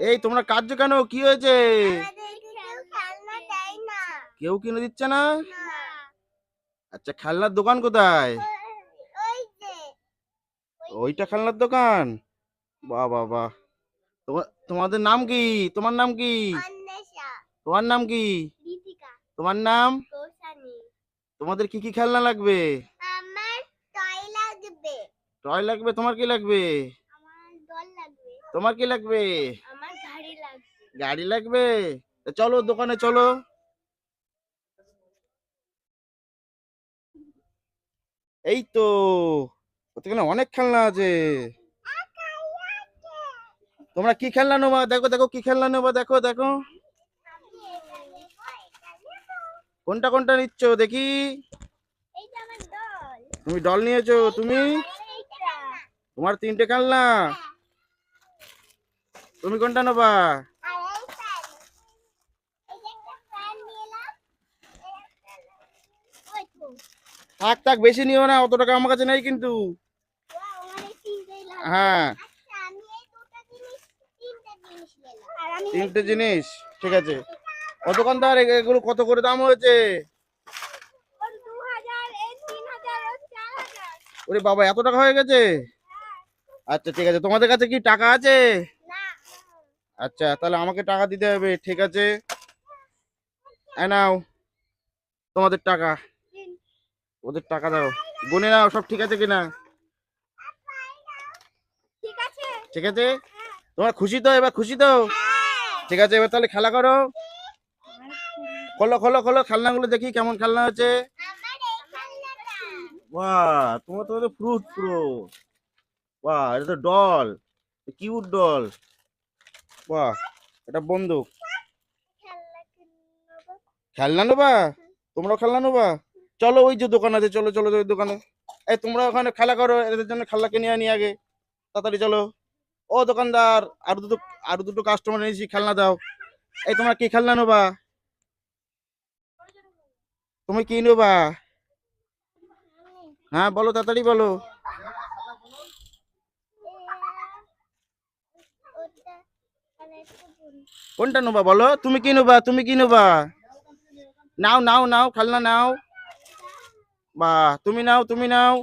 এই তোমরা কাঁদছো কেন? কি হয়েছে? কেউ কিনে দিচ্ছে না? আচ্ছা, খেলনার দোকান কোথায়? ওইটা খেলনার দোকান? বাহ বাহ বাহ। তোমাদের নাম কি? তোমার নাম কি? তোমার নাম কি? তোমার নাম? তোমাদের কি কি খেলনা লাগবে? টয় লাগবে। তোমার কি লাগবে? তোমার কি লাগবে? গাড়ি লাগবে। চলো দোকানে চলো। এই তো, ওখানে অনেক খেলনা আছে। তোমরা কি খেলনা নেবা? দেখো দেখো কি খেলনা নেবা, দেখো দেখো। কোনটা কোনটা নিচ্ছ দেখি? তুমি ডল নিয়েছো? তুমি? তোমার তিনটে খেলনা। তুমি কোনটা নেবা? থাক থাক, বেশি নিও না, অত টাকা আমার কাছে নেই কিন্তু। হ্যাঁ, তিনটে জিনিস, ঠিক আছে। ও দোকানদার, এগুলো কত করে দাম হয়েছে? ওরে বাবা, এত টাকা হয়ে গেছে? আচ্ছা ঠিক আছে, তোমাদের কাছে কি টাকা আছে? আচ্ছা, তাহলে আমাকে টাকা দিতে হবে, ঠিক আছে। এই নাও তোমাদের টাকা। ওদের টাকা দাও, গুনে নাও সব ঠিক আছে কিনা। ঠিক আছে, তোমার খুশি তো? এবার খুশি তো? ঠিক আছে, এবার তাহলে খেলা করো। খোলো খোলো খোলো খেলনাগুলো দেখি কেমন খেলনা হচ্ছে। বাহ, তোমার তো ফ্রুট পুরো। বাহ, এটা তো ডল, কিউট ডল। বাহ, এটা বন্দুক। খেলনা নেবা? তোমরাও খেলনা নেবা? চলো, ওই যে দোকান আছে, চলো চলো ওই দোকানে। এই তোমরা ওখানে খেলা করো, এদের জন্য খেলনা কিনে আনি আগে, তাড়াতাড়ি চলো। ও দোকানদার, আরো দুটো কাস্টমার এনেছি, খেলনা দাও। এই তোমরা কি খেলনা নেবা? তুমি কি নেবা? হ্যাঁ বলো, তাড়াতাড়ি বলো। কোনটা নেবা বলো? তুমি কি নেবা? তুমি কি নেবা? নাও নাও নাও, খেলনা নাও। বাহ, তুমি নাও তুমি নাও।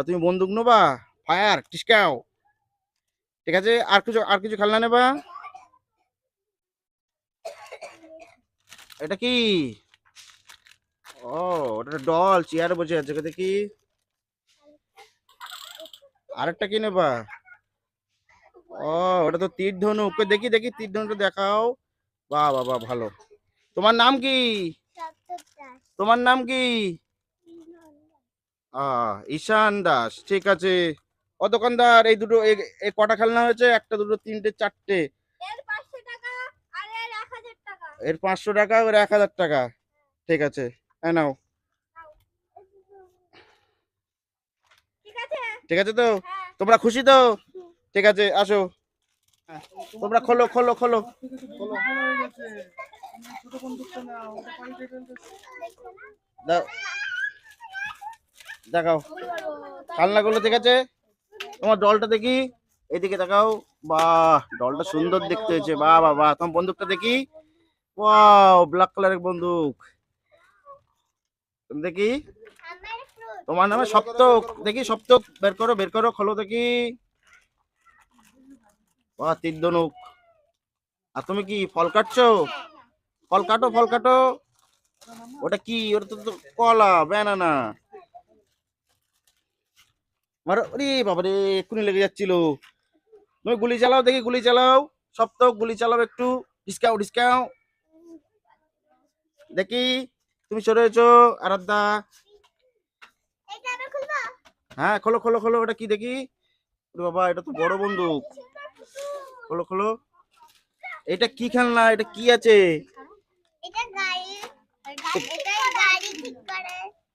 তুমি বন্দুক নেবা? ফায়ার টিসকাও। ঠিক আছে, আর কিছু খেলনা নেবা? এটা কি? ও, ওটা ডল, চেয়ারে বসে আছে দেখি। আরেকটা কি নেবা? ও, ওটা তো তীর ধনুক। দেখি দেখি তীর ধনুকটা দেখাও। বাহ বাহ বাহ, ভালো। তোমার নাম কি? তোমার নাম কি? ঈশান দাস, ঠিক আছে। ও দোকানদার, এই দুটো এই কটা খেলনা হয়েছে? একটা দুটো তিনটে চারটে। এর 500 টাকা, ওর 1000 টাকা। ঠিক আছে, হ্যাঁ নাও। ঠিক আছে তো? তোমরা খুশি তো? ঠিক আছে, আসো। তোমরা খোলো খোলো খোলো। দাও, দেখাও খেলনাগুলো, ঠিক আছে। তোমার ডলটা দেখি, এইদিকে দেখাও। বাহ, ডলটা সুন্দর দেখতে হয়েছে। বাহ বাহ বাহ। তোমার বন্দুকটা দেখি। ওয়াও, ব্ল্যাক কালারের বন্দুক। তুমি দেখি, তোমার নামে সপ্তক। দেখি সপ্তক বের করো, বের করো, খোলো দেখি। বাহ, তীর ধনুক। আর তুমি কি ফল কাটছো? ফল কাটো, ফল কাটো। ওটা কি? ওটা তো কলা, ব্যানানা। ওরে বাবা রে, এক্ষুনি লেগে যাচ্ছিল। তুমি গুলি চালাও দেখি, গুলি চালাও। সপ্তক, গুলি চালাও একটু। ডিসকাও ডিসকাও দেখি। তুমি সরে হয়েছো, আরাধ্যা। হ্যাঁ, খোলো খোলো খোলো, ওটা কি দেখি। ওরে বাবা, এটা তো বড় বন্দুক। খোলো খোলো। এটা কি খেলনা? এটা কি আছে?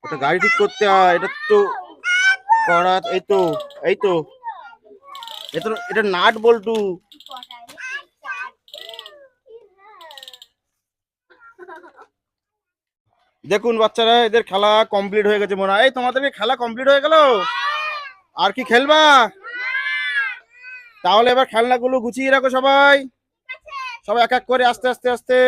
ওটা গাড়ি ঠিক করতে হয়, এটা তো করা। এই তো, এই তো, এটা নাট বল্টু। দেখুন বাচ্চারা, এদের খেলা কমপ্লিট হয়ে গেছে মনে হয়। এই তোমাদের কি খেলা কমপ্লিট হয়ে গেল? আর কি খেলবা? তাহলে এবার খেলনাগুলো গুছিয়ে রাখো সবাই, সবাই এক এক করে আস্তে আস্তে আস্তে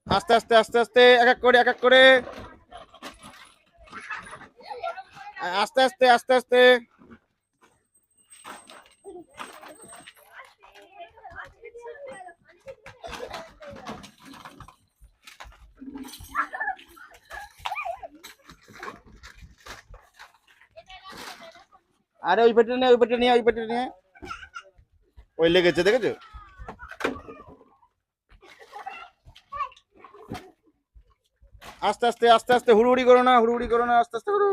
আস্তে আস্তে আস্তে আস্তে এক এক করে এক এক করে আস্তে আস্তে আস্তে আস্তে। আরে ওই পেটে নিয়ে ওই পেটে নিয়ে ওই পেটে নিয়ে ওই লেগেছে দেখেছো। আস্তে আস্তে আস্তে আস্তে হুড়ুহুড়ি করো না, হুড়ুহুড়ি করো না, আস্তে আস্তে করো।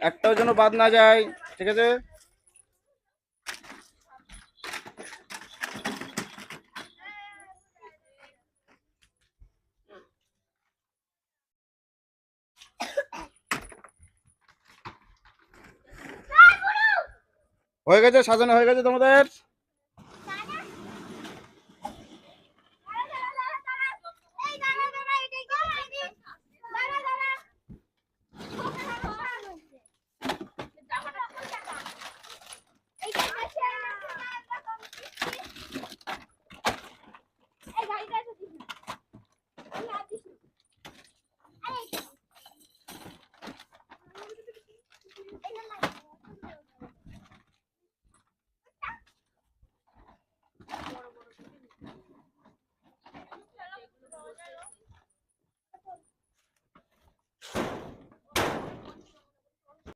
একটাও যেন বাদ না যায়, ঠিক আছে। হয়ে গেছে, সাজানো হয়ে গেছে তোমাদের।